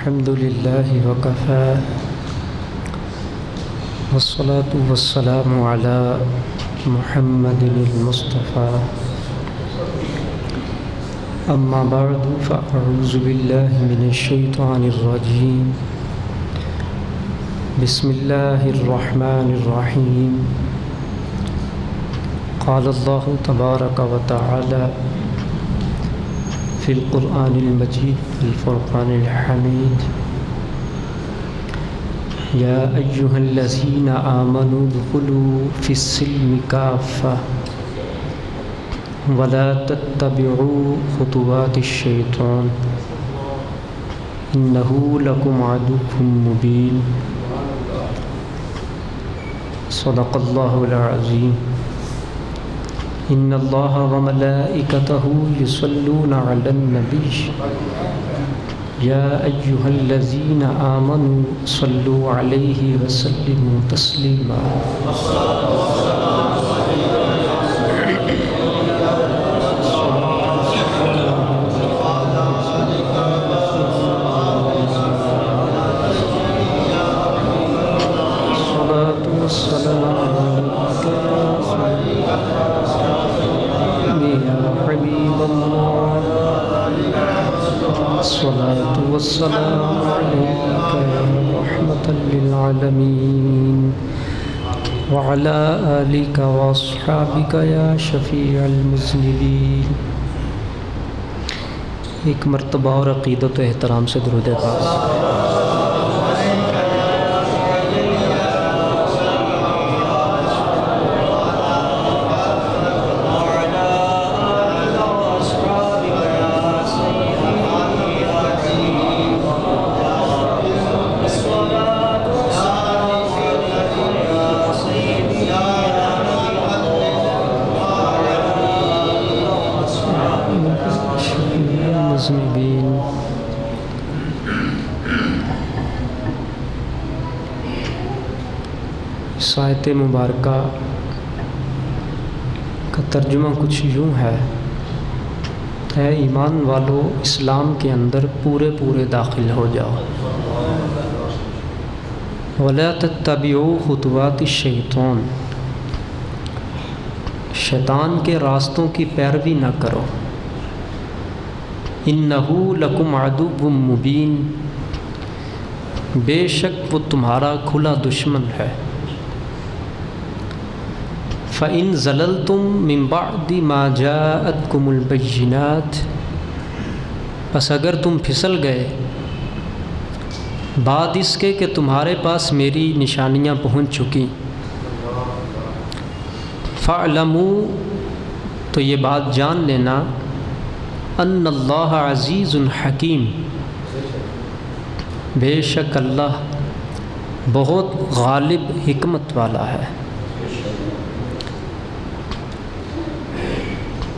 الحمد لله وكفى والصلاة والسلام على محمد المصطفى أما بعد فأعوذ بالله من الشيطان الرجيم بسم الله الرحمن الرحيم قال الله تبارك وتعالى في القرآن المجيد الفرقان الحميد يا أيها الذين آمنوا ادخلوا في السلم كافة ولا تتبعوا خطوات الشيطان إنه لكم عدو مبين صدق الله العظيم إن الله وملائكته يصلون على النبي يا أيها الذين آمنوا صلوا عليه وسلموا تسليما الصلاة والسلام الصلاة والسلام عليك يا رحمة للعالمين وعلى آلك وأصحابك يا شفيع المذنبين. ایک مرتبہ اور عقیدت و احترام سے درود پاک. اس آیت مبارکہ کا ترجمہ کچھ یوں ہے: اے ایمان والو، اسلام کے اندر پورے داخل ہو جاؤ. وَلَا تَتَّبِعُوا خُطُوَاتِ الشَّيْطَانِ، شیطان کے راستوں کی پیروی نہ کرو. اِنَّهُ لَكُمْ عَدُوٌّ مُّبِينٌ، بے شک وہ تمہارا کھلا دشمن ہے. فَإِن زَلَلْتُم مِّن بَعْدِ مَا جَاءَتْكُمُ الْبَيِّنَاتُ، پس اگر تم پھسل گئے بعد اس کے کہ تمہارے پاس میری نشانیاں پہنچ چکی. فَاعْلَمُوا، تو یہ بات جان لینا، ان اللہ عزیز حکیم، بے شک اللہ بہت غالب حکمت والا ہے.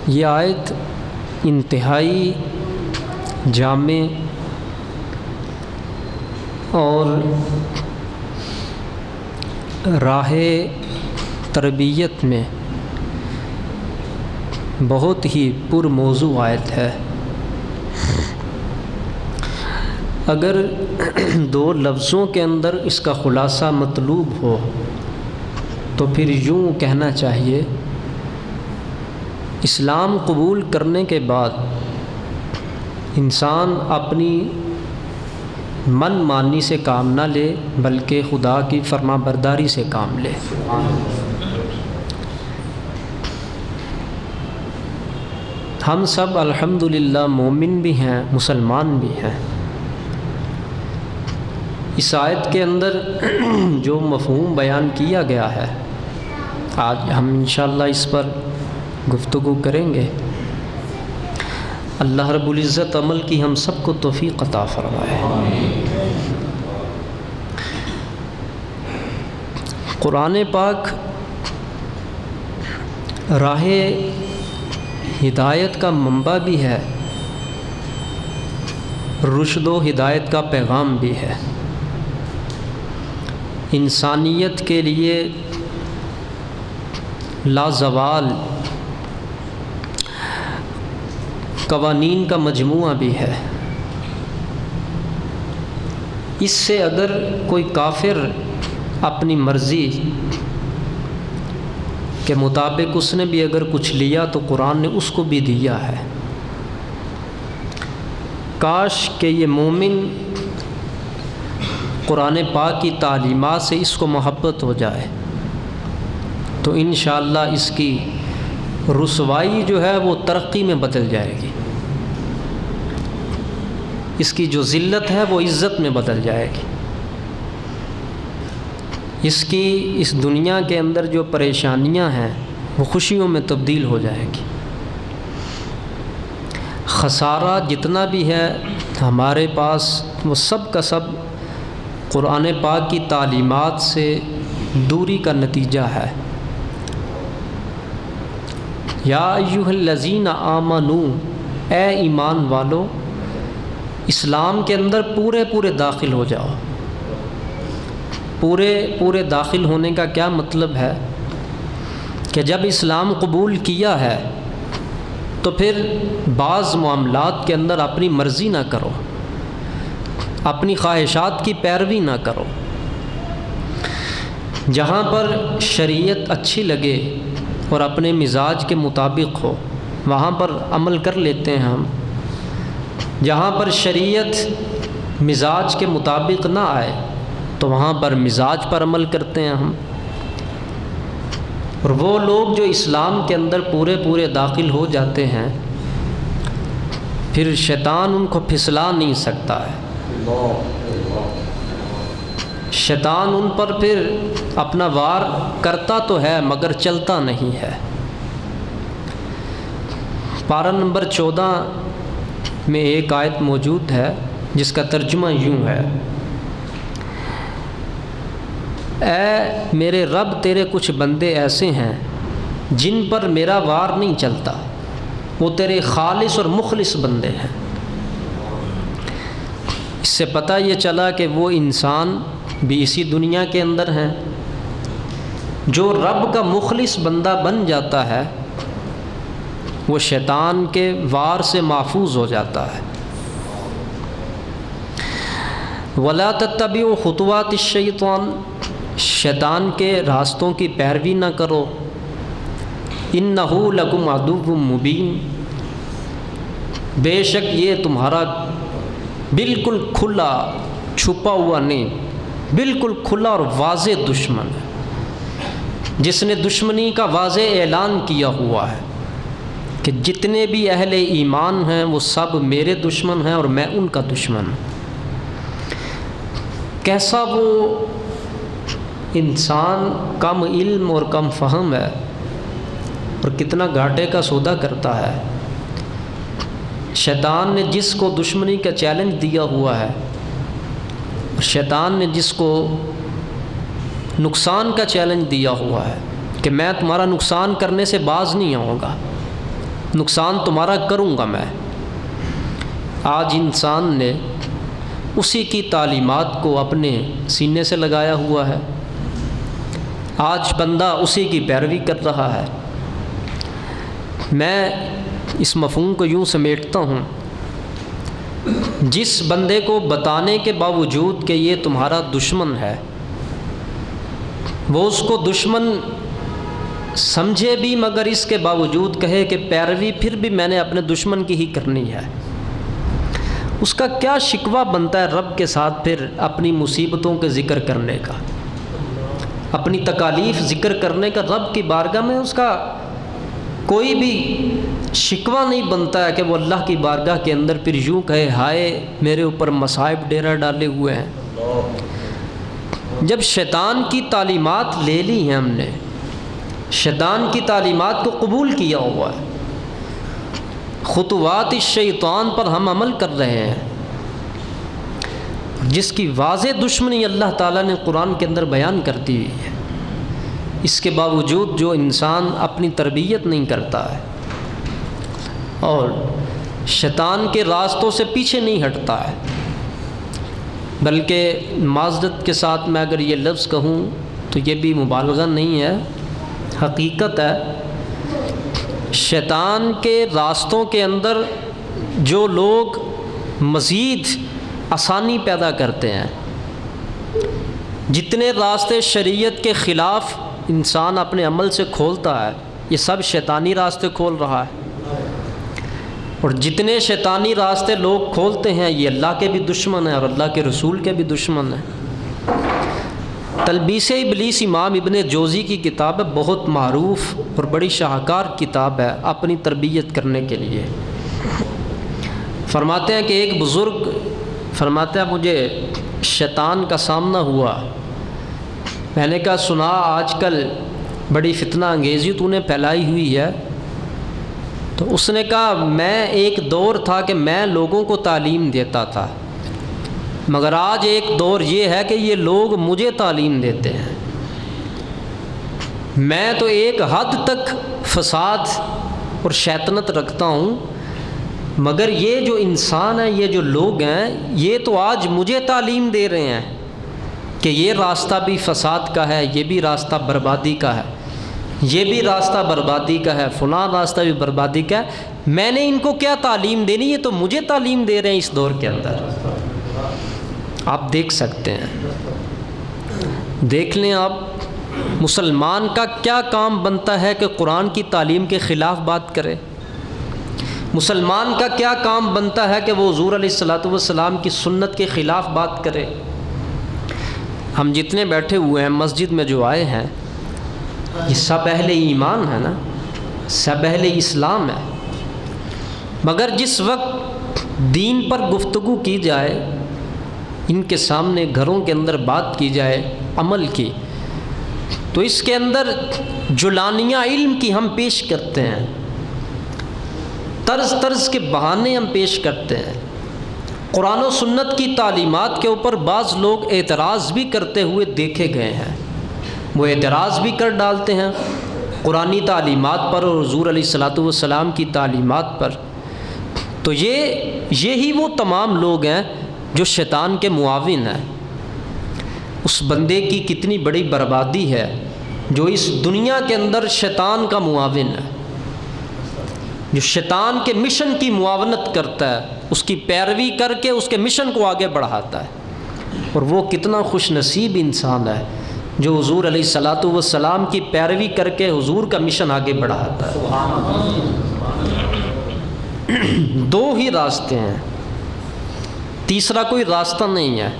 یہ آیت انتہائی جامع اور راہ تربیت میں بہت ہی پر موضوع آیت ہے. اگر دو لفظوں کے اندر اس کا خلاصہ مطلوب ہو تو پھر یوں کہنا چاہیے: اسلام قبول کرنے کے بعد انسان اپنی من مانی سے کام نہ لے بلکہ خدا کی فرما برداری سے کام لے. ہم سب الحمدللہ مومن بھی ہیں، مسلمان بھی ہیں. اس آیت کے اندر جو مفہوم بیان کیا گیا ہے، آج ہم انشاءاللہ اس پر گفتگو کریں گے. اللہ رب العزت عمل کی ہم سب کو توفیق عطا فرمائے. قرآن پاک راہ ہدایت کا منبع بھی ہے، رشد و ہدایت کا پیغام بھی ہے. انسانیت کے لیے لازوال قوانین کا مجموعہ بھی ہے. اس سے اگر کوئی کافر اپنی مرضی کے مطابق اس نے بھی اگر کچھ لیا تو قرآن نے اس کو بھی دیا ہے۔ کاش کہ یہ مومن قرآن پاک کی تعلیمات سے اس کو محبت ہو جائے تو انشاءاللہ اس کی رسوائی جو ہے وہ ترقی میں بدل جائے گی، اس کی جو ذلت ہے وہ عزت میں بدل جائے گی، اس کی اس دنیا کے اندر جو پریشانیاں ہیں وہ خوشیوں میں تبدیل ہو جائے گی۔ خسارہ جتنا بھی ہے ہمارے پاس وہ سب کا سب قرآن پاک کی تعلیمات سے دوری کا نتیجہ ہے۔ یا ایھا الذین آمنوا، اے ایمان والو، اسلام کے اندر پورے داخل ہو جاؤ۔ پورے داخل ہونے کا کیا مطلب ہے کہ جب اسلام قبول کیا ہے تو پھر بعض معاملات کے اندر اپنی مرضی نہ کرو، اپنی خواہشات کی پیروی نہ کرو۔ جہاں پر شریعت اچھی لگے اور اپنے مزاج کے مطابق ہو وہاں پر عمل کر لیتے ہیں ہم، جہاں پر شریعت مزاج کے مطابق نہ آئے تو وہاں پر مزاج پر عمل کرتے ہیں ہم۔ اور وہ لوگ جو اسلام کے اندر پورے داخل ہو جاتے ہیں پھر شیطان ان کو پھسلا نہیں سکتا ہے، شیطان ان پر پھر اپنا وار کرتا تو ہے مگر چلتا نہیں ہے۔ پارہ نمبر 14 میں ایک آیت موجود ہے جس کا ترجمہ یوں ہے، اے میرے رب تیرے کچھ بندے ایسے ہیں جن پر میرا وار نہیں چلتا، وہ تیرے خالص اور مخلص بندے ہیں۔ اس سے پتہ یہ چلا کہ وہ انسان بھی اسی دنیا کے اندر ہیں۔ جو رب کا مخلص بندہ بن جاتا ہے وہ شیطان کے وار سے محفوظ ہو جاتا ہے۔ وَلَا تَتَّبِعُوا خُطُوَاتِ الشَّيْطَانِ، شیطان کے راستوں کی پیروی نہ کرو، إِنَّهُ لَكُمْ عَدُوٌّ مُّبِينٌ، بے شک یہ تمہارا بالکل کھلا چھپا ہوا نہیں، بالکل کھلا اور واضح دشمن ہے، جس نے دشمنی کا واضح اعلان کیا ہوا ہے کہ جتنے بھی اہل ایمان ہیں وہ سب میرے دشمن ہیں اور میں ان کا دشمن ہوں۔ کیسا وہ انسان کم علم اور کم فہم ہے اور کتنا گھاٹے کا سودا کرتا ہے۔ شیطان نے جس کو دشمنی کا چیلنج دیا ہوا ہے، شیطان نے جس کو نقصان کا چیلنج دیا ہوا ہے کہ میں تمہارا نقصان کرنے سے باز نہیں آؤں گا، نقصان تمہارا کروں گا میں، آج انسان نے اسی کی تعلیمات کو اپنے سینے سے لگایا ہوا ہے، آج بندہ اسی کی پیروی کر رہا ہے۔ میں اس مفہوم کو یوں سمیٹتا ہوں، جس بندے کو بتانے کے باوجود کہ یہ تمہارا دشمن ہے، وہ اس کو دشمن سمجھے بھی مگر اس کے باوجود کہے کہ پیروی پھر بھی میں نے اپنے دشمن کی ہی کرنی ہے، اس کا کیا شکوہ بنتا ہے رب کے ساتھ پھر اپنی مصیبتوں کے ذکر کرنے کا، اپنی تکالیف ذکر کرنے کا رب کی بارگاہ میں اس کا کوئی بھی شکوہ نہیں بنتا ہے کہ وہ اللہ کی بارگاہ کے اندر پھر یوں کہے ہائے میرے اوپر مصائب ڈیرا ڈالے ہوئے ہیں۔ جب شیطان کی تعلیمات لے لی ہیں ہم نے، شیطان کی تعلیمات کو قبول کیا ہوا ہے، خطوات الشیطان پر ہم عمل کر رہے ہیں، جس کی واضح دشمنی اللہ تعالیٰ نے قرآن کے اندر بیان کر دی ہوئی ہے، اس کے باوجود جو انسان اپنی تربیت نہیں کرتا ہے اور شیطان کے راستوں سے پیچھے نہیں ہٹتا ہے، بلکہ معذرت کے ساتھ میں اگر یہ لفظ کہوں تو یہ بھی مبالغہ نہیں ہے، حقیقت ہے، شیطان کے راستوں کے اندر جو لوگ مزید آسانی پیدا کرتے ہیں، جتنے راستے شریعت کے خلاف انسان اپنے عمل سے کھولتا ہے یہ سب شیطانی راستے کھول رہا ہے، اور جتنے شیطانی راستے لوگ کھولتے ہیں یہ اللہ کے بھی دشمن ہیں اور اللہ کے رسول کے بھی دشمن ہیں۔ تلبیس ابلیس امام ابن جوزی کی کتاب ہے، بہت معروف اور بڑی شاہکار کتاب ہے اپنی تربیت کرنے کے لیے۔ فرماتے ہیں کہ ایک بزرگ فرماتے ہیں مجھے شیطان کا سامنا ہوا، میں نے کہا سنا آج کل بڑی فتنہ انگیزی تو نے پھیلائی ہوئی ہے، تو اس نے کہا میں ایک دور تھا کہ میں لوگوں کو تعلیم دیتا تھا، مگر آج ایک دور یہ ہے کہ یہ لوگ مجھے تعلیم دیتے ہیں۔ میں تو ایک حد تک فساد اور شیطنت رکھتا ہوں، مگر یہ جو انسان ہیں، یہ جو لوگ ہیں، یہ تو آج مجھے تعلیم دے رہے ہیں کہ یہ راستہ بھی فساد کا ہے، یہ بھی راستہ بربادی کا ہے، یہ بھی راستہ بربادی کا ہے، فلاں راستہ بھی بربادی کا ہے۔ میں نے ان کو کیا تعلیم دینی، یہ تو مجھے تعلیم دے رہے ہیں اس دور کے اندر۔ آپ دیکھ سکتے ہیں، دیکھ لیں آپ، مسلمان کا کیا کام بنتا ہے کہ قرآن کی تعلیم کے خلاف بات کرے؟ مسلمان کا کیا کام بنتا ہے کہ وہ حضور علیہ الصلوۃ والسلام کی سنت کے خلاف بات کرے؟ ہم جتنے بیٹھے ہوئے ہیں مسجد میں جو آئے ہیں یہ سب اہل ایمان ہے نا، سب اہل اسلام ہے، مگر جس وقت دین پر گفتگو کی جائے، ان کے سامنے گھروں کے اندر بات کی جائے عمل کی، تو اس کے اندر جلانیہ علم کی ہم پیش کرتے ہیں، طرز کے بہانے ہم پیش کرتے ہیں۔ قرآن و سنت کی تعلیمات کے اوپر بعض لوگ اعتراض بھی کرتے ہوئے دیکھے گئے ہیں، وہ اعتراض بھی کر ڈالتے ہیں قرآنی تعلیمات پر اور حضور علیہ الصلوۃ والسلام کی تعلیمات پر۔ تو یہی وہ تمام لوگ ہیں جو شیطان کے معاون ہیں۔ اس بندے کی کتنی بڑی بربادی ہے جو اس دنیا کے اندر شیطان کا معاون ہے، جو شیطان کے مشن کی معاونت کرتا ہے، اس کی پیروی کر کے اس کے مشن کو آگے بڑھاتا ہے۔ اور وہ کتنا خوش نصیب انسان ہے جو حضور علیہ الصلوۃ والسلام کی پیروی کر کے حضور کا مشن آگے بڑھاتا ہے۔ دو ہی راستے ہیں، تیسرا کوئی راستہ نہیں ہے۔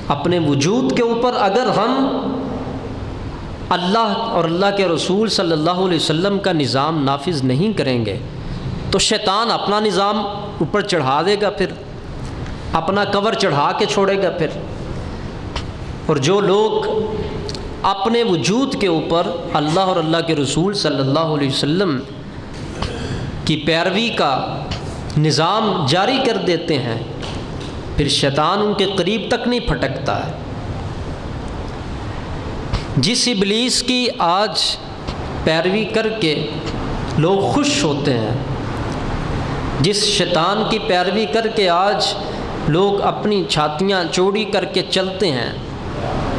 اپنے وجود کے اوپر اگر ہم اللہ اور اللہ کے رسول صلی اللہ علیہ وسلم کا نظام نافذ نہیں کریں گے تو شیطان اپنا نظام اوپر چڑھا دے گا، پھر اپنا کور چڑھا کے چھوڑے گا پھر۔ اور جو لوگ اپنے وجود کے اوپر اللہ اور اللہ کے رسول صلی اللہ علیہ وسلم کی پیروی کا نظام جاری کر دیتے ہیں، پھر شیطان ان کے قریب تک نہیں پھٹکتا ہے۔ جس ابلیس کی آج پیروی کر کے لوگ خوش ہوتے ہیں، جس شیطان کی پیروی کر کے آج لوگ اپنی چھاتیاں چوڑی کر کے چلتے ہیں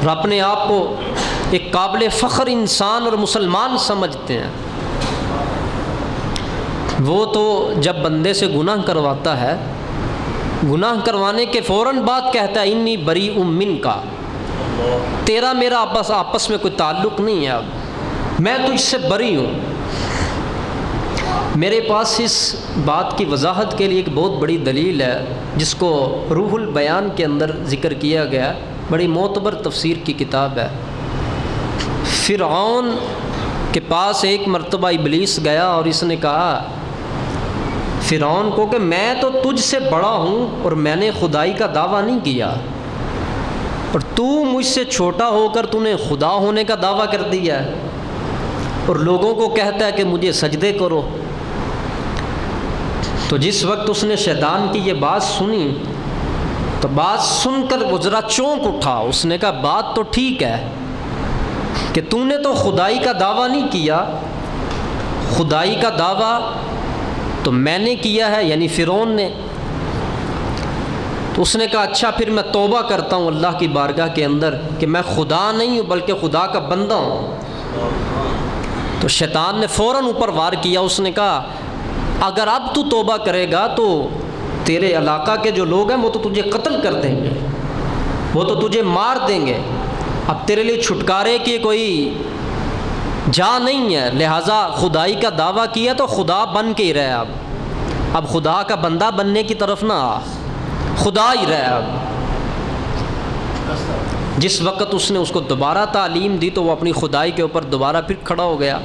اور اپنے آپ کو ایک قابل فخر انسان اور مسلمان سمجھتے ہیں، وہ تو جب بندے سے گناہ کرواتا ہے، گناہ کروانے کے فوراً بعد کہتا ہے انی بریء منک، تیرا میرا آپس میں کوئی تعلق نہیں ہے، اب میں تجھ سے بری ہوں۔ میرے پاس اس بات کی وضاحت کے لیے ایک بہت بڑی دلیل ہے جس کو روح البیان کے اندر ذکر کیا گیا، بڑی معتبر تفسیر کی کتاب ہے۔ فرعون کے پاس ایک مرتبہ ابلیس گیا اور اس نے کہا فرعون کو کہ میں تو تجھ سے بڑا ہوں اور میں نے خدائی کا دعویٰ نہیں کیا، اور تو مجھ سے چھوٹا ہو کر تو نے خدا ہونے کا دعویٰ کر دیا ہے اور لوگوں کو کہتا ہے کہ مجھے سجدے کرو۔ تو جس وقت اس نے شیطان کی یہ بات سنی تو بات سن کر وہ ذرا چونک اٹھا، اس نے کہا بات تو ٹھیک ہے کہ تو نے تو خدائی کا دعویٰ نہیں کیا، خدائی کا دعویٰ تو میں نے کیا ہے، یعنی فرعون نے۔ تو اس نے کہا اچھا پھر میں توبہ کرتا ہوں اللہ کی بارگاہ کے اندر کہ میں خدا نہیں ہوں بلکہ خدا کا بندہ ہوں۔ تو شیطان نے فوراً اوپر وار کیا، اس نے کہا اگر اب تو توبہ کرے گا تو تیرے علاقہ کے جو لوگ ہیں وہ تو تجھے قتل کر دیں گے، وہ تو تجھے مار دیں گے، اب تیرے لیے چھٹکارے کی کوئی جا نہیں ہے، لہٰذا خدائی کا دعویٰ کیا تو خدا بن کے ہی رہے۔ اب خدا کا بندہ بننے کی طرف نہ آ، خدا ہی رہے۔ اب جس وقت اس نے اس کو دوبارہ تعلیم دی تو وہ اپنی خدائی کے اوپر دوبارہ پھر کھڑا ہو گیا۔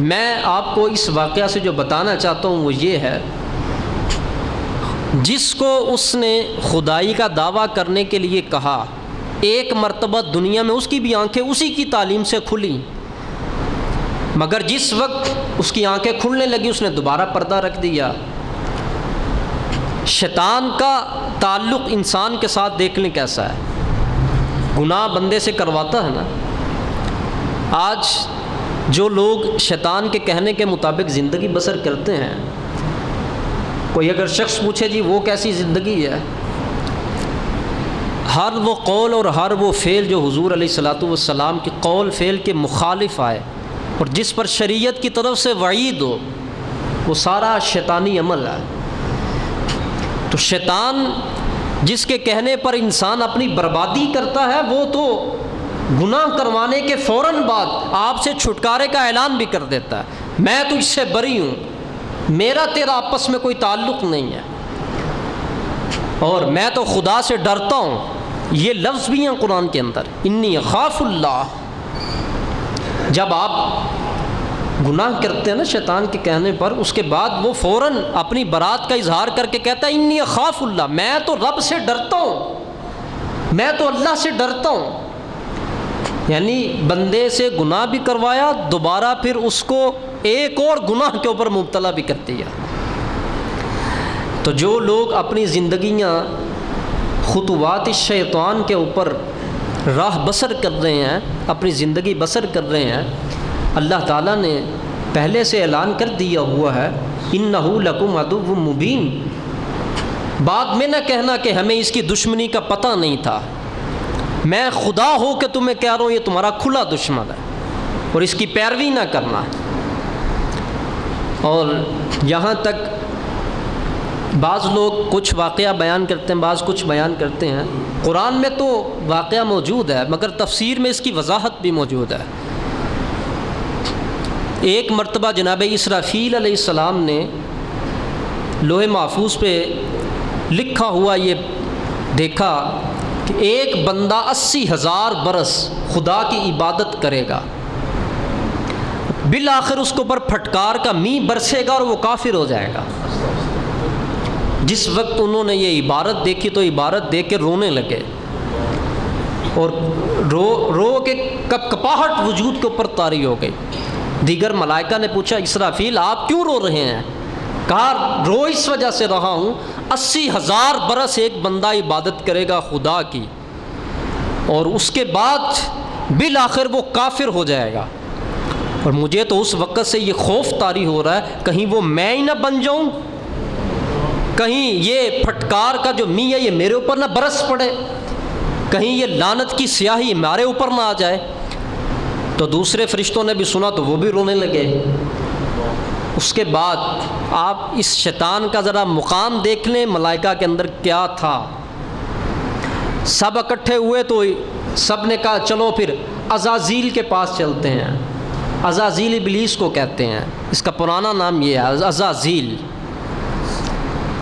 میں آپ کو اس واقعہ سے جو بتانا چاہتا ہوں وہ یہ ہے، جس کو اس نے خدائی کا دعویٰ کرنے کے لیے کہا، ایک مرتبہ دنیا میں اس کی بھی آنکھیں اسی کی تعلیم سے کھلیں، مگر جس وقت اس کی آنکھیں کھلنے لگی اس نے دوبارہ پردہ رکھ دیا۔ شیطان کا تعلق انسان کے ساتھ دیکھ لیں کیسا ہے، گناہ بندے سے کرواتا ہے نا۔ آج جو لوگ شیطان کے کہنے کے مطابق زندگی بسر کرتے ہیں، کوئی اگر شخص پوچھے جی وہ کیسی زندگی ہے، ہر وہ قول اور ہر وہ فعل جو حضور علیہ الصلاۃ والسلام کے قول فعل کے مخالف آئے اور جس پر شریعت کی طرف سے وعید ہو، وہ سارا شیطانی عمل ہے۔ تو شیطان جس کے کہنے پر انسان اپنی بربادی کرتا ہے، وہ تو گناہ کروانے کے فوراً بعد آپ سے چھٹکارے کا اعلان بھی کر دیتا ہے، میں تو اس سے بری ہوں، میرا تیرا آپس میں کوئی تعلق نہیں ہے، اور میں تو خدا سے ڈرتا ہوں۔ یہ لفظ بھی ہیں قرآن کے اندر، انی اخاف اللہ۔ جب آپ گناہ کرتے ہیں نا شیطان کے کہنے پر، اس کے بعد وہ فوراً اپنی برات کا اظہار کر کے کہتا ہے انی اخاف اللہ، میں تو رب سے ڈرتا ہوں، میں تو اللہ سے ڈرتا ہوں۔ یعنی بندے سے گناہ بھی کروایا، دوبارہ پھر اس کو ایک اور گناہ کے اوپر مبتلا بھی کر دیا۔ تو جو لوگ اپنی زندگیاں خطوات الشیطان کے اوپر راہ بسر کر رہے ہیں، اپنی زندگی بسر کر رہے ہیں، اللہ تعالیٰ نے پہلے سے اعلان کر دیا ہوا ہے انہ لکم عدو مبین۔ بعد میں نہ کہنا کہ ہمیں اس کی دشمنی کا پتہ نہیں تھا، میں خدا ہو کہ تمہیں کہہ رہا ہوں یہ تمہارا کھلا دشمن ہے اور اس کی پیروی نہ کرنا۔ اور یہاں تک بعض لوگ کچھ واقعہ بیان کرتے ہیں، بعض کچھ بیان کرتے ہیں، قرآن میں تو واقعہ موجود ہے مگر تفسیر میں اس کی وضاحت بھی موجود ہے۔ ایک مرتبہ جناب اسرافیل علیہ السلام نے لوح محفوظ پہ لکھا ہوا یہ دیکھا کہ ایک بندہ 80,000 برس خدا کی عبادت کرے گا، بالآخر اس کے اوپر پھٹکار کا می برسے گا اور وہ کافر ہو جائے گا۔ جس وقت انہوں نے یہ عبارت دیکھی تو عبارت دیکھ کے رونے لگے اور رو کے کپاہٹ وجود کے اوپر طاری ہو گئی۔ دیگر ملائکہ نے پوچھا اسرافیل آپ کیوں رو رہے ہیں؟ کہا رو اس وجہ سے رہا ہوں 80,000 برس ایک بندہ عبادت کرے گا خدا کی اور اس کے بعد بالآخر وہ کافر ہو جائے گا، اور مجھے تو اس وقت سے یہ خوف طاری ہو رہا ہے کہیں وہ میں ہی نہ بن جاؤں، کہیں یہ پھٹکار کا جو می ہے یہ میرے اوپر نہ برس پڑے، کہیں یہ لعنت کی سیاہی ہمارے اوپر نہ آ جائے۔ تو دوسرے فرشتوں نے بھی سنا تو وہ بھی رونے لگے۔ اس کے بعد آپ اس شیطان کا ذرا مقام دیکھ لیں ملائکہ کے اندر کیا تھا۔ سب اکٹھے ہوئے تو سب نے کہا چلو پھر عزازیل کے پاس چلتے ہیں۔ عزازیل ابلیس کو کہتے ہیں، اس کا پرانا نام یہ ہے عزازیل۔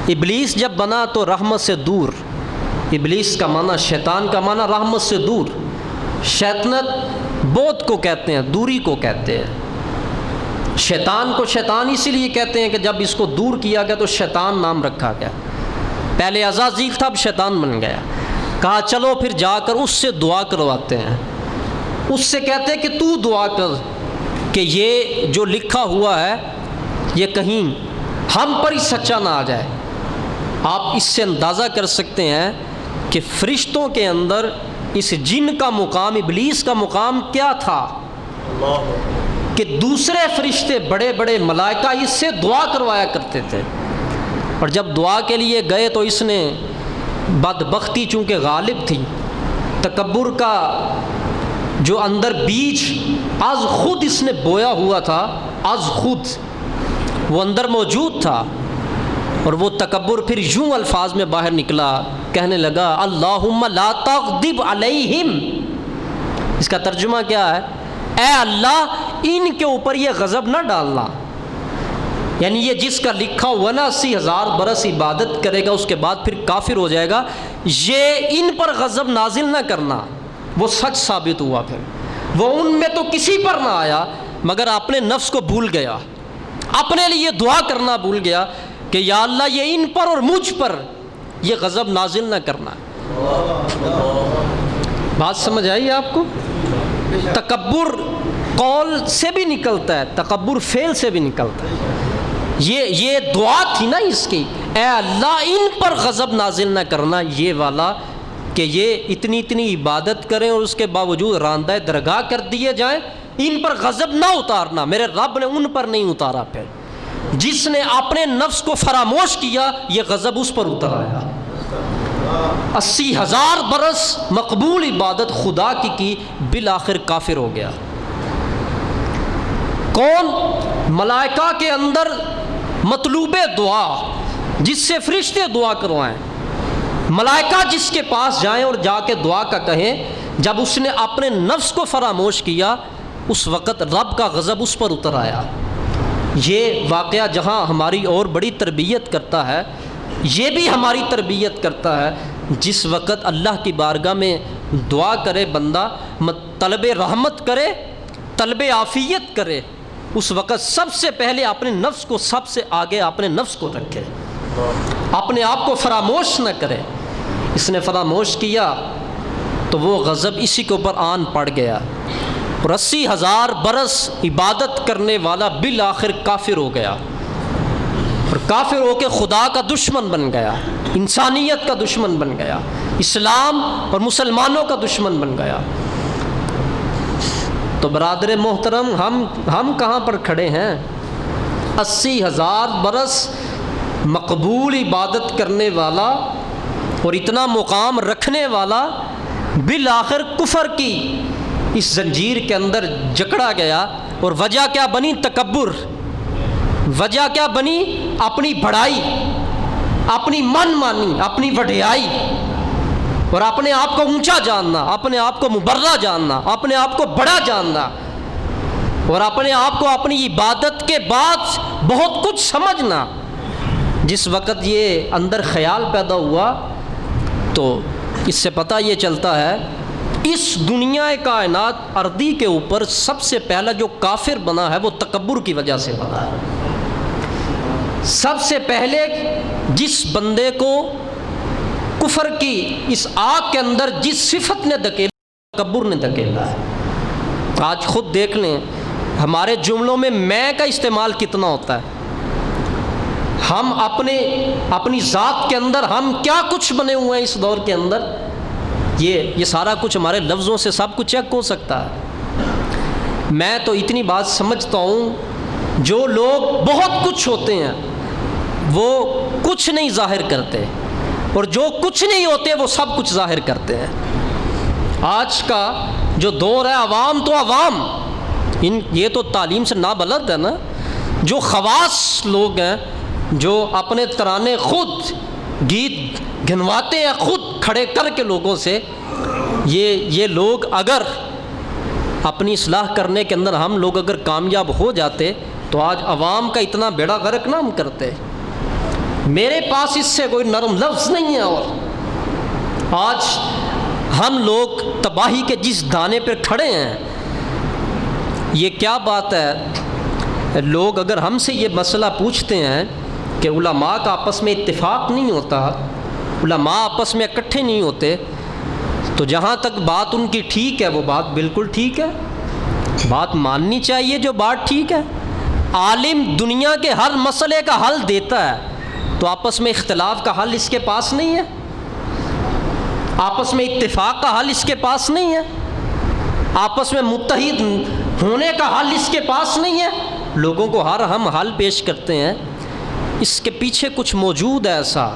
ابلیس جب بنا تو رحمت سے دور، ابلیس کا معنی شیطان کا معنی رحمت سے دور، شیطنت بعد کو کہتے ہیں، دوری کو کہتے ہیں۔ شیطان کو شیطان اسی لیے کہتے ہیں کہ جب اس کو دور کیا گیا تو شیطان نام رکھا گیا، پہلے عزازیل تھا اب شیطان بن گیا۔ کہا چلو پھر جا کر اس سے دعا کرواتے ہیں، اس سے کہتے ہیں کہ تو دعا کر کہ یہ جو لکھا ہوا ہے یہ کہیں ہم پر ہی سچا نہ آ جائے۔ آپ اس سے اندازہ کر سکتے ہیں کہ فرشتوں کے اندر اس جن کا مقام، ابلیس کا مقام کیا تھا کہ دوسرے فرشتے بڑے بڑے ملائکہ اس سے دعا کروایا کرتے تھے، اور جب دعا کے لیے گئے تو اس نے بدبختی چونکہ غالب تھی، تکبر کا جو اندر بیج از خود اس نے بویا ہوا تھا، از خود وہ اندر موجود تھا، اور وہ تکبر پھر یوں الفاظ میں باہر نکلا، کہنے لگا اللہم لا تغضب علیہم۔ اس کا ترجمہ کیا ہے؟ اے اللہ ان کے اوپر یہ غضب نہ ڈالنا، یعنی یہ جس کا لکھا ہوا نا 80,000 برس عبادت کرے گا اس کے بعد پھر کافر ہو جائے گا، یہ ان پر غضب نازل نہ کرنا۔ وہ سچ ثابت ہوا، پھر وہ ان میں تو کسی پر نہ آیا مگر اپنے نفس کو بھول گیا، اپنے لیے دعا کرنا بھول گیا کہ یا اللہ یہ ان پر اور مجھ پر یہ غضب نازل نہ کرنا۔ بات سمجھ آئی آپ کو؟ تکبر قول سے بھی نکلتا ہے، تکبر فعل سے بھی نکلتا ہے۔ یہ دعا تھی نا اس کی، اے اللہ ان پر غضب نازل نہ کرنا، یہ والا کہ یہ اتنی عبادت کریں اور اس کے باوجود راندہ درگاہ کر دیے جائیں، ان پر غضب نہ اتارنا۔ میرے رب نے ان پر نہیں اتارا، پھر جس نے اپنے نفس کو فراموش کیا یہ غضب اس پر اتر آیا۔ 80,000 برس مقبول عبادت خدا کی بالآخر کافر ہو گیا۔ کون؟ ملائکہ کے اندر مطلوب دعا، جس سے فرشتے دعا کروائیں، ملائکہ جس کے پاس جائیں اور جا کے دعا کا کہیں، جب اس نے اپنے نفس کو فراموش کیا اس وقت رب کا غضب اس پر اتر آیا۔ یہ واقعہ جہاں ہماری اور بڑی تربیت کرتا ہے، یہ بھی ہماری تربیت کرتا ہے، جس وقت اللہ کی بارگاہ میں دعا کرے بندہ، طلب رحمت کرے، طلب عافیت کرے، اس وقت سب سے پہلے اپنے نفس کو سب سے آگے اپنے نفس کو رکھے، اپنے آپ کو فراموش نہ کرے۔ اس نے فراموش کیا تو وہ غضب اسی کے اوپر آن پڑ گیا، اور 80,000 برس عبادت کرنے والا بالآخر کافر ہو گیا، اور کافر ہو کے خدا کا دشمن بن گیا، انسانیت کا دشمن بن گیا، اسلام اور مسلمانوں کا دشمن بن گیا۔ تو برادر محترم، ہم کہاں پر کھڑے ہیں؟ 80,000 برس مقبول عبادت کرنے والا اور اتنا مقام رکھنے والا بالآخر کفر کی اس زنجیر کے اندر جکڑا گیا، اور وجہ کیا بنی؟ تکبر۔ وجہ کیا بنی؟ اپنی بڑائی، اپنی من مانی، اپنی وڈیائی، اور اپنے آپ کو اونچا جاننا، اپنے آپ کو مبرہ جاننا، اپنے آپ کو بڑا جاننا، اور اپنے آپ کو اپنی عبادت کے بعد بہت کچھ سمجھنا۔ جس وقت یہ اندر خیال پیدا ہوا تو اس سے پتہ یہ چلتا ہے اس دنیا کائنات ارضی کے اوپر سب سے پہلا جو کافر بنا ہے وہ تکبر کی وجہ سے بنا ہے۔ سب سے پہلے جس بندے کو کفر کی اس آگ کے اندر جس صفت نے دھکیلا، تکبر نے دھکیلا ہے۔ آج خود دیکھ لیں ہمارے جملوں میں میں کا استعمال کتنا ہوتا ہے۔ ہم اپنی ذات کے اندر ہم کیا کچھ بنے ہوئے ہیں اس دور کے اندر، یہ سارا کچھ ہمارے لفظوں سے سب کچھ چیک ہو سکتا ہے۔ میں تو اتنی بات سمجھتا ہوں، جو لوگ بہت کچھ ہوتے ہیں وہ کچھ نہیں ظاہر کرتے، اور جو کچھ نہیں ہوتے وہ سب کچھ ظاہر کرتے ہیں۔ آج کا جو دور ہے، عوام تو عوام، یہ تو تعلیم سے نابلد ہے نا۔ جو خواص لوگ ہیں، جو اپنے ترانے خود گیت گنواتے ہیں خود کھڑے کر کے لوگوں سے، یہ لوگ اگر اپنی اصلاح کرنے کے اندر ہم لوگ اگر کامیاب ہو جاتے تو آج عوام کا اتنا بیڑا غرق نہ ہم کرتے۔ میرے پاس اس سے کوئی نرم لفظ نہیں ہے، اور آج ہم لوگ تباہی کے جس دانے پر کھڑے ہیں، یہ کیا بات ہے؟ لوگ اگر ہم سے یہ مسئلہ پوچھتے ہیں کہ علماء کا آپس میں اتفاق نہیں ہوتا، علماء آپس میں اکٹھے نہیں ہوتے، تو جہاں تک بات ان کی ٹھیک ہے وہ بات بالکل ٹھیک ہے، بات ماننی چاہیے جو بات ٹھیک ہے۔ عالم دنیا کے ہر مسئلے کا حل دیتا ہے، تو آپس میں اختلاف کا حل اس کے پاس نہیں ہے، آپس میں اتفاق کا حل اس کے پاس نہیں ہے، آپس میں متحد ہونے کا حل اس کے پاس نہیں ہے۔ لوگوں کو ہم حل پیش کرتے ہیں، اس کے پیچھے کچھ موجود ہے ایسا،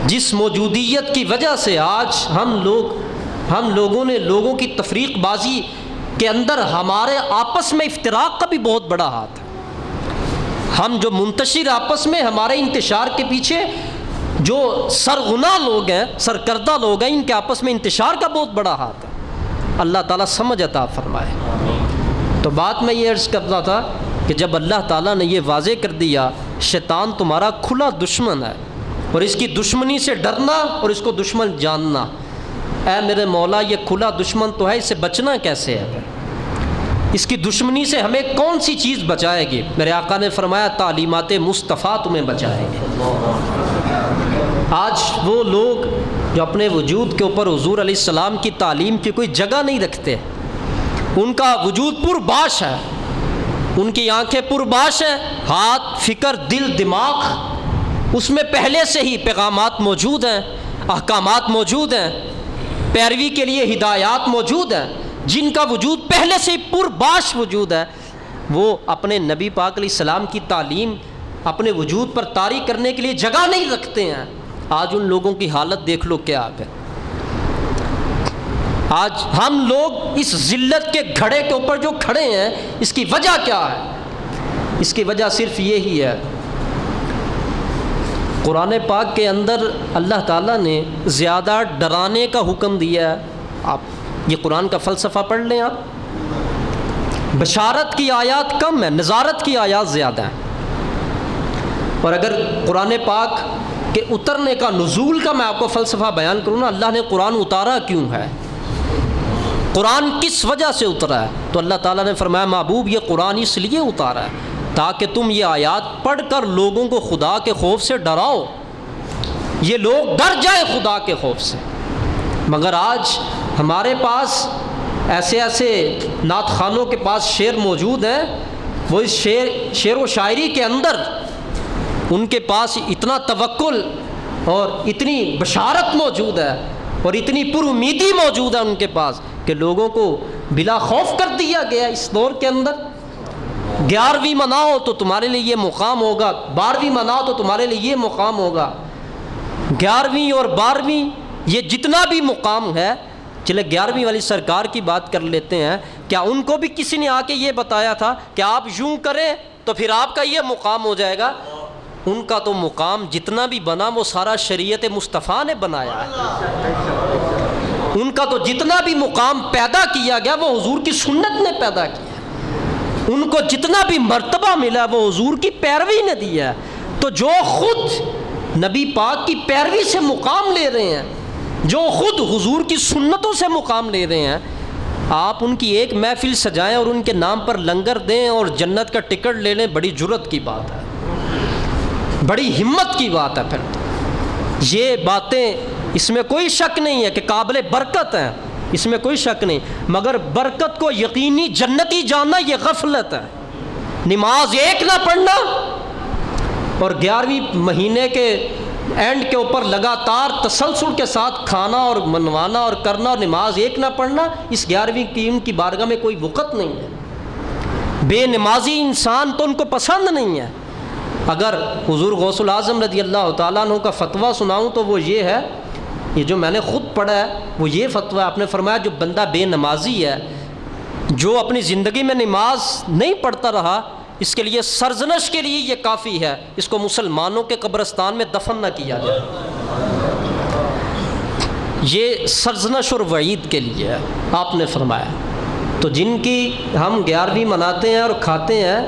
جس موجودیت کی وجہ سے آج ہم لوگوں نے لوگوں کی تفریق بازی کے اندر ہمارے آپس میں افتراق کا بھی بہت بڑا ہاتھ ہے۔ ہم جو منتشر آپس میں ہمارے انتشار کے پیچھے جو سرغنہ لوگ ہیں، سرکردہ لوگ ہیں، ان کے آپس میں انتشار کا بہت بڑا ہاتھ ہے۔ اللہ تعالیٰ سمجھ عطا فرمائے۔ تو بات میں یہ عرض کرتا تھا کہ جب اللہ تعالیٰ نے یہ واضح کر دیا شیطان تمہارا کھلا دشمن ہے اور اس کی دشمنی سے ڈرنا اور اس کو دشمن جاننا، اے میرے مولا یہ کھلا دشمن تو ہے، اس سے بچنا کیسے ہے؟ اس کی دشمنی سے ہمیں کون سی چیز بچائے گی؟ میرے آقا نے فرمایا تعلیمات مصطفیٰ تمہیں بچائے گی۔ آج وہ لوگ جو اپنے وجود کے اوپر حضور علیہ السلام کی تعلیم کی کوئی جگہ نہیں رکھتے، ان کا وجود پرباش ہے، ان کی آنکھیں پرباش ہیں، ہاتھ، فکر، دل، دماغ، اس میں پہلے سے ہی پیغامات موجود ہیں، احکامات موجود ہیں، پیروی کے لیے ہدایات موجود ہیں، جن کا وجود پہلے سے ہی پرباش وجود ہے، وہ اپنے نبی پاک علیہ السلام کی تعلیم اپنے وجود پر طاری کرنے کے لیے جگہ نہیں رکھتے ہیں۔ آج ان لوگوں کی حالت دیکھ لو کیا ہے۔ آج ہم لوگ اس ذلت کے گھڑے کے اوپر جو کھڑے ہیں، اس کی وجہ کیا ہے؟ اس کی وجہ صرف یہی ہے، قرآن پاک کے اندر اللہ تعالیٰ نے زیادہ ڈرانے کا حکم دیا ہے۔ آپ یہ قرآن کا فلسفہ پڑھ لیں، آپ بشارت کی آیات کم ہیں، نذارت کی آیات زیادہ ہیں۔ اور اگر قرآن پاک کے اترنے کا، نزول کا میں آپ کو فلسفہ بیان کروں نا، اللہ نے قرآن اتارا کیوں ہے، قرآن کس وجہ سے اترا ہے، تو اللہ تعالیٰ نے فرمایا محبوب یہ قرآن اس لیے اتارا ہے تاکہ تم یہ آیات پڑھ کر لوگوں کو خدا کے خوف سے ڈراؤ، یہ لوگ ڈر جائیں خدا کے خوف سے۔ مگر آج ہمارے پاس ایسے نعت خوانوں کے پاس شعر موجود ہیں، وہ اس شعر و شاعری کے اندر ان کے پاس اتنا توکل اور اتنی بشارت موجود ہے اور اتنی پر امیدی موجود ہے ان کے پاس کہ لوگوں کو بلا خوف کر دیا گیا اس دور کے اندر۔ 11ویں مناؤ تو تمہارے لیے یہ مقام ہوگا، 12ویں مناؤ تو تمہارے لیے یہ مقام ہوگا۔ 11ویں اور 12ویں یہ جتنا بھی مقام ہے، چلے 11ویں والی سرکار کی بات کر لیتے ہیں، کیا ان کو بھی کسی نے آ کے یہ بتایا تھا کہ آپ یوں کریں تو پھر آپ کا یہ مقام ہو جائے گا؟ ان کا تو مقام جتنا بھی بنا وہ سارا شریعت مصطفیٰ نے بنایا ہے۔ ان کا تو جتنا بھی مقام پیدا کیا گیا وہ حضور کی سنت نے پیدا کیا، ان کو جتنا بھی مرتبہ ملا وہ حضور کی پیروی نے دیا ہے۔ تو جو خود نبی پاک کی پیروی سے مقام لے رہے ہیں، جو خود حضور کی سنتوں سے مقام لے رہے ہیں، آپ ان کی ایک محفل سجائیں اور ان کے نام پر لنگر دیں اور جنت کا ٹکٹ لے لیں، بڑی جرت کی بات ہے، بڑی ہمت کی بات ہے۔ پھر یہ باتیں اس میں کوئی شک نہیں ہے کہ قابل برکت ہیں، اس میں کوئی شک نہیں، مگر برکت کو یقینی جنتی جاننا یہ غفلت ہے۔ نماز ایک نہ پڑھنا اور 11ویں مہینے کے اینڈ کے اوپر لگاتار تسلسل کے ساتھ کھانا اور منوانا اور کرنا اور نماز ایک نہ پڑھنا، اس 11ویں کی ان کی بارگاہ میں کوئی وقت نہیں ہے۔ بے نمازی انسان تو ان کو پسند نہیں ہے۔ اگر حضور غوث العظم رضی اللہ تعالیٰ عنہ کا فتویٰ سناؤں تو وہ یہ ہے، یہ جو میں نے خود پڑھا ہے وہ یہ فتویٰ آپ نے فرمایا جو بندہ بے نمازی ہے، جو اپنی زندگی میں نماز نہیں پڑھتا رہا، اس کے لیے سرزنش کے لیے یہ کافی ہے، اس کو مسلمانوں کے قبرستان میں دفن نہ کیا جائے۔ یہ سرزنش اور وعید کے لیے ہے آپ نے فرمایا۔ تو جن کی ہم 11ویں مناتے ہیں اور کھاتے ہیں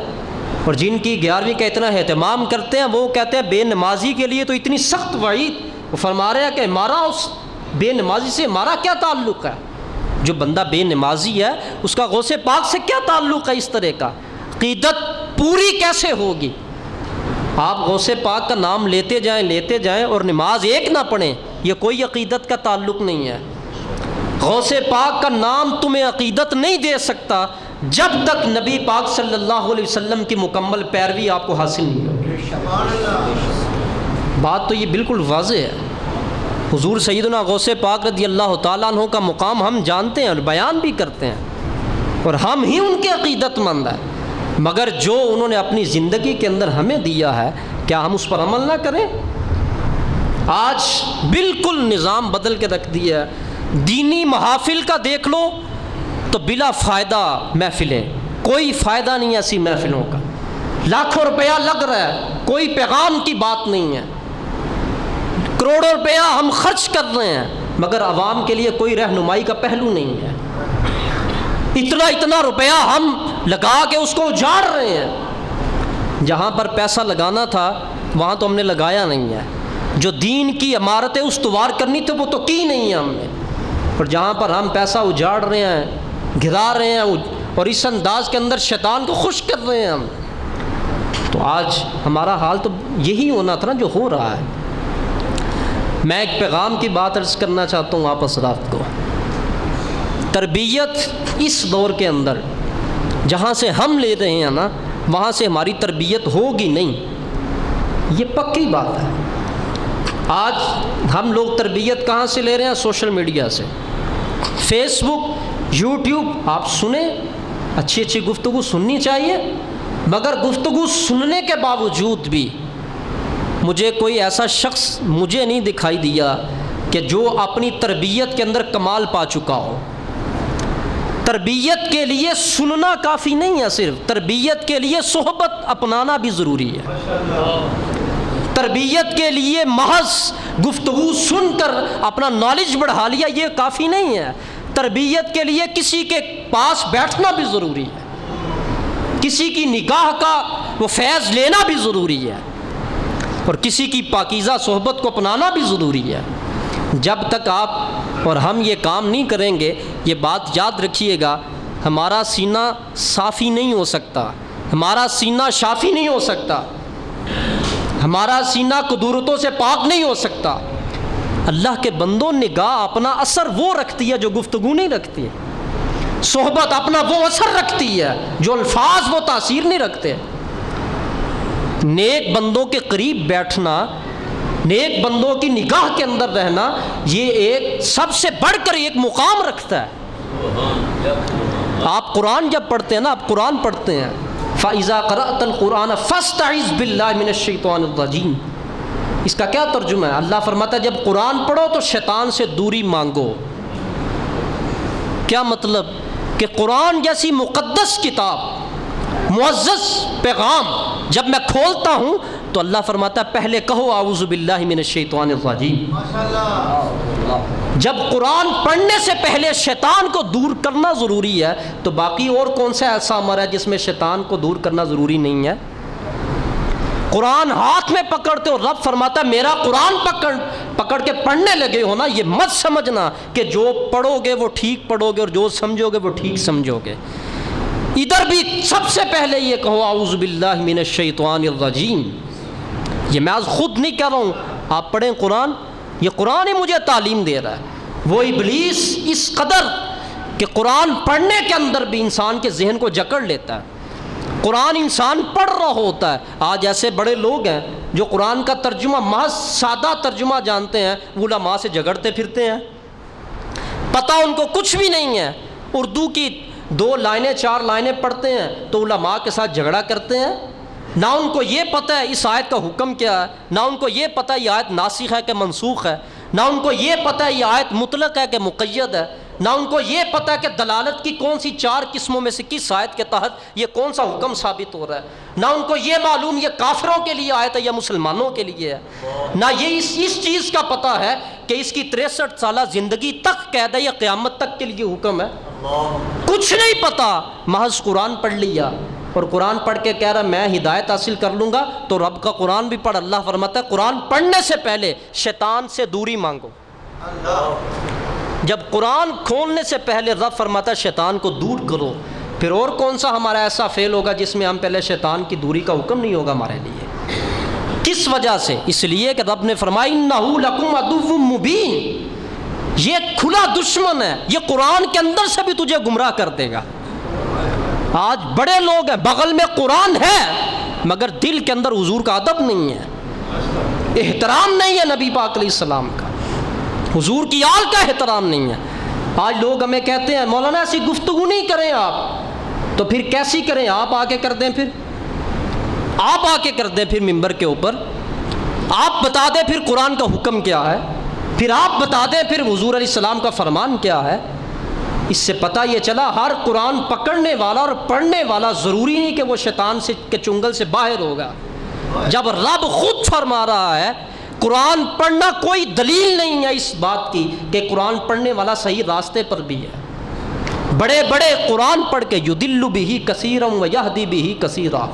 اور جن کی 11ویں کا اتنا اہتمام کرتے ہیں، وہ کہتے ہیں بے نمازی کے لیے تو اتنی سخت وعید۔ وہ فرما رہے ہیں کہ ہمارا اس بے نمازی سے ہمارا کیا تعلق ہے؟ جو بندہ بے نمازی ہے اس کا غوث پاک سے کیا تعلق ہے؟ اس طرح کا عقیدت پوری کیسے ہوگی؟ آپ غوث پاک کا نام لیتے جائیں اور نماز ایک نہ پڑھیں، یہ کوئی عقیدت کا تعلق نہیں ہے۔ غوث پاک کا نام تمہیں عقیدت نہیں دے سکتا جب تک نبی پاک صلی اللہ علیہ وسلم کی مکمل پیروی آپ کو حاصل نہیں ہوگی۔ بات تو یہ بالکل واضح ہے۔ حضور سیدنا غوث پاک رضی اللہ تعالیٰ عنہ کا مقام ہم جانتے ہیں اور بیان بھی کرتے ہیں اور ہم ہی ان کے عقیدت مند ہیں، مگر جو انہوں نے اپنی زندگی کے اندر ہمیں دیا ہے کیا ہم اس پر عمل نہ کریں؟ آج بالکل نظام بدل کے رکھ دیا ہے۔ دینی محافل کا دیکھ لو تو بلا فائدہ محفلیں، کوئی فائدہ نہیں ایسی محفلوں کا۔ لاکھوں روپیہ لگ رہا ہے، کوئی پیغام کی بات نہیں ہے، کروڑوں روپیہ ہم خرچ کر رہے ہیں، مگر عوام کے لیے کوئی رہنمائی کا پہلو نہیں ہے۔ اتنا روپیہ ہم لگا کے اس کو اجاڑ رہے ہیں، جہاں پر پیسہ لگانا تھا وہاں تو ہم نے لگایا نہیں ہے، جو دین کی عمارتیں استوار کرنی تھی وہ تو کی نہیں ہے ہم نے، اور جہاں پر ہم پیسہ اجاڑ رہے ہیں، گرا رہے ہیں، اور اس انداز کے اندر شیطان کو خوش کر رہے ہیں ہم، تو آج ہمارا حال تو یہی ہونا تھا نا جو ہو رہا ہے۔ میں ایک پیغام کی بات عرض کرنا چاہتا ہوں آپ حضرات کو۔ تربیت اس دور کے اندر جہاں سے ہم لے رہے ہیں نا، وہاں سے ہماری تربیت ہوگی نہیں، یہ پکی بات ہے۔ آج ہم لوگ تربیت کہاں سے لے رہے ہیں؟ سوشل میڈیا سے، فیس بک، یوٹیوب۔ آپ سنیں، اچھی اچھی گفتگو سننی چاہیے، مگر گفتگو سننے کے باوجود بھی مجھے کوئی ایسا شخص مجھے نہیں دکھائی دیا کہ جو اپنی تربیت کے اندر کمال پا چکا ہو۔ تربیت کے لیے سننا کافی نہیں ہے، صرف تربیت کے لیے صحبت اپنانا بھی ضروری ہے۔ تربیت کے لیے محض گفتگو سن کر اپنا نالج بڑھا لیا یہ کافی نہیں ہے، تربیت کے لیے کسی کے پاس بیٹھنا بھی ضروری ہے، کسی کی نگاہ کا وہ فیض لینا بھی ضروری ہے، اور کسی کی پاکیزہ صحبت کو اپنانا بھی ضروری ہے۔ جب تک آپ اور ہم یہ کام نہیں کریں گے، یہ بات یاد رکھیے گا، ہمارا سینہ صافی نہیں ہو سکتا، ہمارا سینہ شافی نہیں ہو سکتا، ہمارا سینہ قدورتوں سے پاک نہیں ہو سکتا۔ اللہ کے بندوں، نگاہ اپنا اثر وہ رکھتی ہے جو گفتگو نہیں رکھتی ہے، صحبت اپنا وہ اثر رکھتی ہے جو الفاظ وہ تاثیر نہیں رکھتے۔ نیک بندوں کے قریب بیٹھنا، نیک بندوں کی نگاہ کے اندر رہنا، یہ ایک سب سے بڑھ کر ایک مقام رکھتا ہے۔ آپ قرآن جب پڑھتے ہیں نا، آپ قرآن پڑھتے ہیں، فَإِذَا قَرَأْتَ الْقُرْآنَ فَاسْتَعِذْ بِاللَّهِ مِنَ الشَّيْطَانِ الرَّجِيمِ۔ اس کا کیا ترجمہ ہے؟ اللہ فرماتا ہے جب قرآن پڑھو تو شیطان سے دوری مانگو۔ کیا مطلب؟ کہ قرآن جیسی مقدس کتاب، معزز پیغام جب میں کھولتا ہوں تو اللہ فرماتا ہے پہلے کہو اعوذ باللہ من الشیطان الرجیم۔ جب قرآن پڑھنے سے پہلے شیطان کو دور کرنا ضروری ہے تو باقی اور کون سا ایسا امر ہے جس میں شیطان کو دور کرنا ضروری نہیں ہے؟ قرآن ہاتھ میں پکڑتے ہو، رب فرماتا ہے میرا قرآن پکڑ کے پڑھنے لگے ہو نا، یہ مت سمجھنا کہ جو پڑھو گے وہ ٹھیک پڑھو گے اور جو سمجھو گے وہ ٹھیک سمجھو گے۔ ادھر بھی سب سے پہلے یہ کہو اعوذ باللہ من الشیطان الرجیم۔ یہ میں آج خود نہیں کہہ رہا ہوں، آپ پڑھیں قرآن، یہ قرآن ہی مجھے تعلیم دے رہا ہے۔ وہ ابلیس اس قدر کہ قرآن پڑھنے کے اندر بھی انسان کے ذہن کو جکڑ لیتا ہے۔ قرآن انسان پڑھ رہا ہوتا ہے، آج ایسے بڑے لوگ ہیں جو قرآن کا ترجمہ محض سادہ ترجمہ جانتے ہیں، علماء سے جھگڑتے پھرتے ہیں، پتہ ان کو کچھ بھی نہیں ہے، اردو کی 2 لائنیں 4 لائنیں پڑھتے ہیں تو علماء کے ساتھ جھگڑا کرتے ہیں، نہ ان کو یہ پتہ ہے اس آیت کا حکم کیا ہے، نہ ان کو یہ پتہ ہے یہ آیت ناسخ ہے کہ منسوخ ہے، نہ ان کو یہ پتہ ہے یہ آیت مطلق ہے کہ مقید ہے، نہ ان کو یہ پتہ ہے کہ دلالت کی کون سی 4 قسموں میں سے کس آیت کے تحت یہ کون سا حکم ثابت ہو رہا ہے، نہ ان کو یہ معلوم یہ کافروں کے لیے آیت ہے یا مسلمانوں کے لیے ہے، نہ یہ اس چیز کا پتہ ہے کہ اس کی 63 سالہ زندگی تک قید ہے یا قیامت تک کے لیے حکم ہے، کچھ نہیں پتہ، محض قرآن پڑھ لیا اور قرآن پڑھ کے کہہ رہا میں ہدایت حاصل کر لوں گا، تو رب کا قرآن بھی پڑھ۔ اللہ فرماتا ہے قرآن پڑھنے سے پہلے شیطان سے دوری مانگو۔ جب قرآن کھولنے سے پہلے رب فرماتا ہے شیطان کو دور کرو، پھر اور کون سا ہمارا ایسا فعل ہوگا جس میں ہم پہلے شیطان کی دوری کا حکم نہیں ہوگا ہمارے لیے؟ کس وجہ سے؟ اس لیے کہ رب نے فرمایا اِنَّهُ لَكُمْ عَدُوٌّ مُّبِينٌ، یہ کھلا دشمن ہے، یہ قرآن کے اندر سے بھی تجھے گمراہ کر دے گا۔ آج بڑے لوگ ہیں بغل میں قرآن ہے مگر دل کے اندر حضور کا ادب نہیں ہے، احترام نہیں ہے نبی پاک علیہ السلام کا، حضور کی آل کا احترام نہیں ہے۔ آج لوگ ہمیں کہتے ہیں مولانا ایسی گفتگو نہیں کریں آپ، تو پھر کیسی کریں؟ آپ آ کے کر دیں، پھر آپ آ کے کر دیں، پھر ممبر کے اوپر آپ بتا دیں پھر قرآن کا حکم کیا ہے، پھر آپ بتا دیں پھر حضور علیہ السلام کا فرمان کیا ہے۔ اس سے پتہ یہ چلا ہر قرآن پکڑنے والا اور پڑھنے والا ضروری نہیں کہ وہ شیطان سے کے چنگل سے باہر ہوگا۔ جب رب خود فرما رہا ہے قرآن پڑھنا کوئی دلیل نہیں ہے اس بات کی کہ قرآن پڑھنے والا صحیح راستے پر بھی ہے۔ بڑے بڑے قرآن پڑھ کے یضل بہ کثیرا ویہدی بہ کثیرا،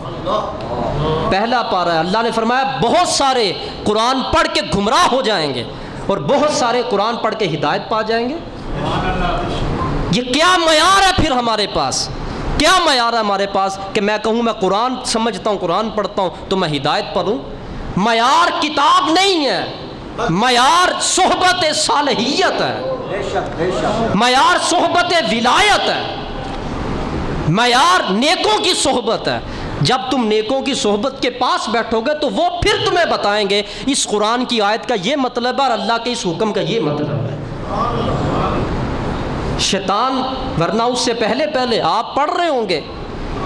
پہلا پارہ ہے، اللہ نے فرمایا بہت سارے قرآن پڑھ کے گمراہ ہو جائیں گے اور بہت سارے قرآن پڑھ کے ہدایت پا جائیں گے۔ یہ کیا معیار ہے پھر ہمارے پاس؟ کیا معیار ہے ہمارے پاس کہ میں کہوں میں قرآن سمجھتا ہوں، قرآن پڑھتا ہوں تو میں ہدایت پر ہوں؟ معیار کتاب نہیں ہے، معیار صحبت صالحیت ہے، معیار صحبت ولایت ہے، معیار نیکوں کی صحبت ہے۔ جب تم نیکوں کی صحبت کے پاس بیٹھو گے تو وہ پھر تمہیں بتائیں گے اس قرآن کی آیت کا یہ مطلب ہے اور اللہ کے اس حکم کا یہ مطلب ہے۔ شیطان ورنہ اس سے پہلے آپ پڑھ رہے ہوں گے،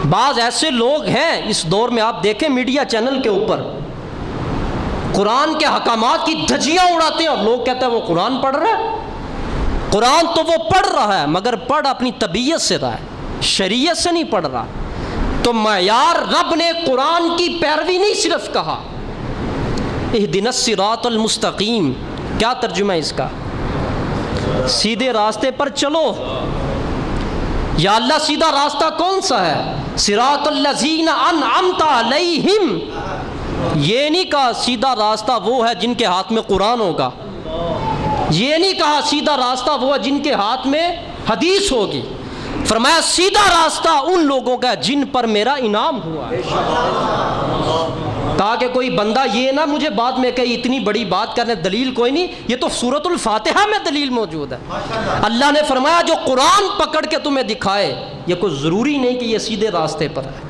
بعض ایسے لوگ ہیں اس دور میں، آپ دیکھیں میڈیا چینل کے اوپر قرآن کے حکامات کی دھجیاں اڑاتے ہیں اور لوگ کہتے ہیں وہ قرآن پڑھ رہا ہے۔ قرآن تو وہ پڑھ رہا ہے مگر پڑھ اپنی طبیعت سے رہا ہے، شریعت سے نہیں پڑھ رہا۔ تو معیار رب نے قرآن کی پیروی نہیں صرف کہا، اہدنا الصراط المستقیم، کیا ترجمہ ہے اس کا؟ سیدھے راستے پر چلو۔ یا اللہ سیدھا راستہ کون سا ہے؟ صراط الذین انعمت علیہم، یہ نہیں کہا سیدھا راستہ وہ ہے جن کے ہاتھ میں قرآن ہوگا، یہ نہیں کہا سیدھا راستہ وہ ہے جن کے ہاتھ میں حدیث ہوگی، فرمایا سیدھا راستہ ان لوگوں کا جن پر میرا انعام ہوا ہے، تاکہ کوئی بندہ یہ نہ مجھے بعد میں کہے اتنی بڑی بات کرنے دلیل کوئی نہیں، یہ تو سورۃ الفاتحہ میں دلیل موجود ہے۔ اللہ نے فرمایا جو قرآن پکڑ کے تمہیں دکھائے یہ کوئی ضروری نہیں کہ یہ سیدھے راستے پر ہے،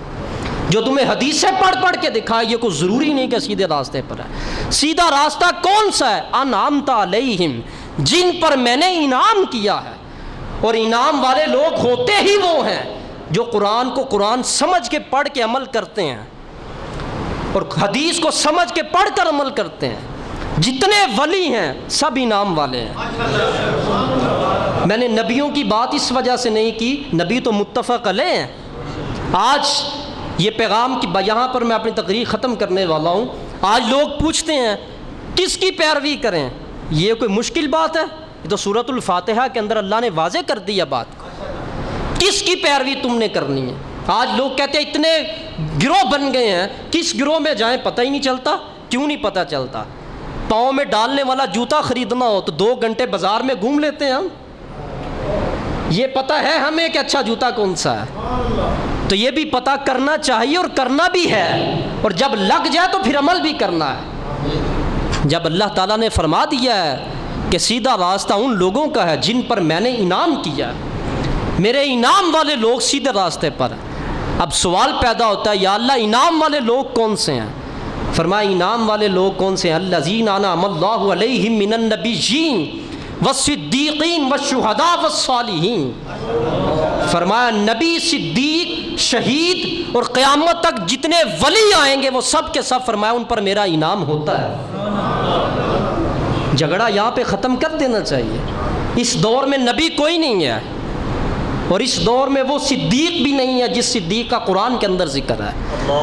جو تمہیں حدیثیں پڑھ کے دکھائے یہ کوئی ضروری نہیں کہ سیدھے راستے پر ہے۔ سیدھا راستہ کون سا ہے؟ انعمت علیہم، جن پر میں نے انعام کیا ہے، اور انعام والے لوگ ہوتے ہی وہ ہیں جو قرآن کو قرآن سمجھ کے پڑھ کے عمل کرتے ہیں اور حدیث کو سمجھ کے پڑھ کر عمل کرتے ہیں۔ جتنے ولی ہیں سب انعام والے ہیں۔ میں نے نبیوں کی بات اس وجہ سے نہیں کی، نبی تو متفق علیہ ہیں۔ آج یہ پیغام کی یہاں پر میں اپنی تقریر ختم کرنے والا ہوں۔ آج لوگ پوچھتے ہیں کس کی پیروی کریں؟ یہ کوئی مشکل بات ہے؟ یہ تو سورۃ الفاتحہ کے اندر اللہ نے واضح کر دیا بات، کس کی پیروی تم نے کرنی ہے۔ آج لوگ کہتے ہیں اتنے گروہ بن گئے ہیں، کس گروہ میں جائیں پتہ ہی نہیں چلتا۔ کیوں نہیں پتہ چلتا؟ پاؤں میں ڈالنے والا جوتا خریدنا ہو تو 2 گھنٹے بازار میں گھوم لیتے ہیں ہم، یہ پتہ ہے ہمیں کہ اچھا جوتا کون سا ہے، تو یہ بھی پتہ کرنا چاہیے اور کرنا بھی ہے، اور جب لگ جائے تو پھر عمل بھی کرنا ہے۔ جب اللہ تعالیٰ نے فرما دیا ہے کہ سیدھا راستہ ان لوگوں کا ہے جن پر میں نے انعام کیا ہے، میرے انعام والے لوگ سیدھے راستے پر ہیں۔ اب سوال پیدا ہوتا ہے یا اللہ انعام والے لوگ کون سے ہیں؟ فرمایا انعام والے لوگ کون سے ہیں؟ الذین انعم اللہ علیہم من النبیین والصدیقین والشہداء والصالحین۔ فرمایا نبی، صدیق، شہید اور قیامت تک جتنے ولی آئیں گے وہ سب کے سب فرمایا ان پر میرا انعام ہوتا ہے۔ جھگڑا یہاں پہ ختم کر دینا چاہیے۔ اس دور میں نبی کوئی نہیں ہے اور اس دور میں وہ صدیق بھی نہیں ہے جس صدیق کا قرآن کے اندر ذکر ہے۔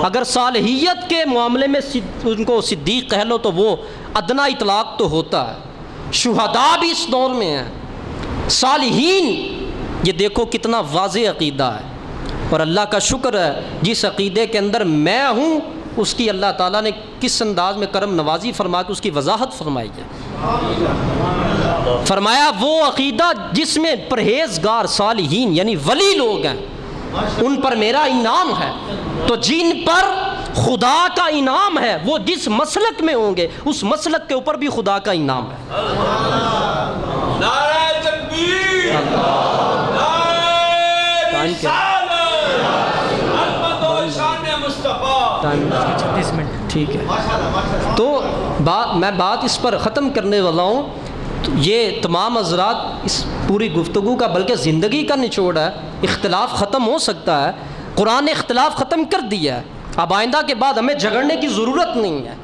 اگر صالحیت کے معاملے میں ان کو صدیق کہہ لو تو وہ ادنا اطلاق تو ہوتا ہے۔ شہداء بھی اس دور میں ہیں، صالحین، یہ دیکھو کتنا واضح عقیدہ ہے، اور اللہ کا شکر ہے جس عقیدے کے اندر میں ہوں اس کی اللہ تعالیٰ نے کس انداز میں کرم نوازی فرما کے اس کی وضاحت فرمائی ہے۔ فرمایا وہ عقیدہ جس میں پرہیزگار صالحین یعنی ولی لوگ ہیں ان پر میرا انعام ہے، تو جن پر خدا کا انعام ہے وہ جس مسلک میں ہوں گے اس مسلک کے اوپر بھی خدا کا انعام ہے۔ نعرہ تکبیر، ٹھیک ہے، تو میں بات اس پر ختم کرنے والا ہوں۔ تو یہ تمام حضرات اس پوری گفتگو کا بلکہ زندگی کا نچوڑ ہے۔ اختلاف ختم ہو سکتا ہے، قرآن نے اختلاف ختم کر دیا ہے، اب آئندہ کے بعد ہمیں جھگڑنے کی ضرورت نہیں ہے۔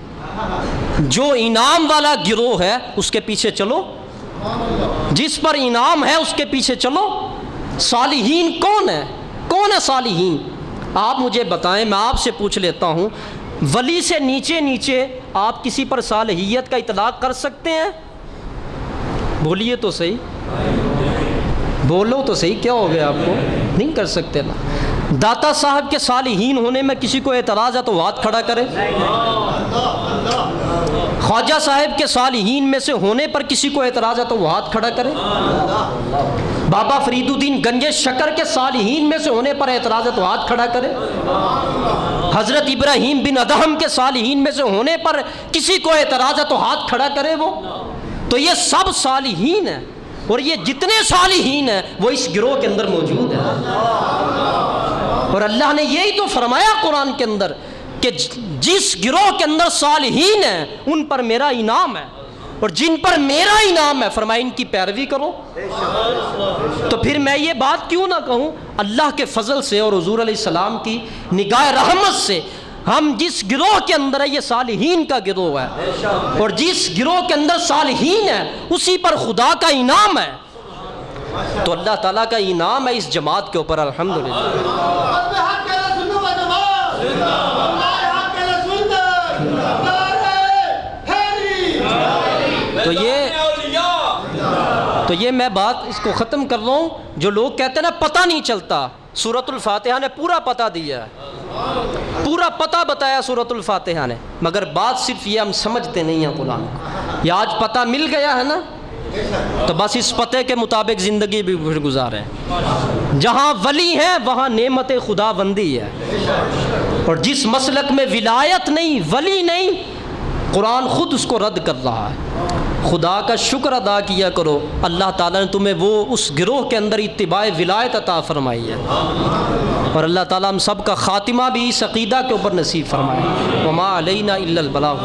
جو انعام والا گروہ ہے اس کے پیچھے چلو، جس پر انعام ہے اس کے پیچھے چلو، صالحین کون ہے؟ کون ہے صالحین؟ آپ مجھے بتائیں، میں آپ سے پوچھ لیتا ہوں، ولی سے نیچے نیچے آپ کسی پر صالحیت کا اطلاق کر سکتے ہیں؟ بولیے تو صحیح، بولو تو صحیح، کیا ہو گیا آپ کو؟ نہیں کر سکتے نا۔ داتا صاحب کے صالحین ہونے میں کسی کو اعتراض ہے تو ہاتھ کھڑا کرے۔ خواجہ صاحب کے صالحین میں سے ہونے پر کسی کو اعتراض ہے تو وہ ہاتھ کھڑا کرے۔ بابا فرید الدین گنج شکر کے صالحین میں سے ہونے پر اعتراض ہے تو ہاتھ کھڑا کرے۔ حضرت ابراہیم بن ادہم کے صالحین میں سے ہونے پر کسی کو اعتراض ہے تو ہاتھ کھڑا کرے وہ۔ تو یہ سب صالحین ہیں، اور یہ جتنے صالحین ہیں وہ اس گروہ کے اندر موجود ہیں۔ اور اللہ نے یہی تو فرمایا قرآن کے اندر کہ جس گروہ کے اندر صالحین ہیں ان پر میرا انعام ہے، اور جن پر میرا انعام ہے فرمایا ان کی پیروی کرو۔ تو پھر میں یہ بات کیوں نہ کہوں، اللہ کے فضل سے اور حضور علیہ السلام کی نگاہ رحمت سے ہم جس گروہ کے اندر ہے یہ صالحین کا گروہ ہے، اور جس گروہ کے اندر صالحین ہے اسی پر خدا کا انعام ہے۔ تو اللہ تعالیٰ کا انعام ہے اس جماعت کے اوپر، الحمدللہ۔ تو یہ میں بات اس کو ختم کر رہا ہوں۔ جو لوگ کہتے ہیں نا پتہ نہیں چلتا، سورۃ الفاتحہ نے پورا پتہ دیا ہے، پورا پتہ بتایا سورۃ الفاتحہ نے، مگر بات صرف یہ ہم سمجھتے نہیں ہیں قرآن کو۔ یہ آج پتہ مل گیا ہے نا، تو بس اس پتے کے مطابق زندگی بھی گزاریں۔ جہاں ولی ہیں وہاں نعمت خدا بندی ہے، اور جس مسلک میں ولایت نہیں، ولی نہیں، قرآن خود اس کو رد کر رہا ہے۔ خدا کا شکر ادا کیا کرو، اللہ تعالیٰ نے تمہیں وہ اس گروہ کے اندر اتباع ولایت عطا فرمائی ہے، اور اللہ تعالیٰ ہم سب کا خاتمہ بھی اس عقیدہ کے اوپر نصیب فرمائے۔ وما علینا الا البلاغ۔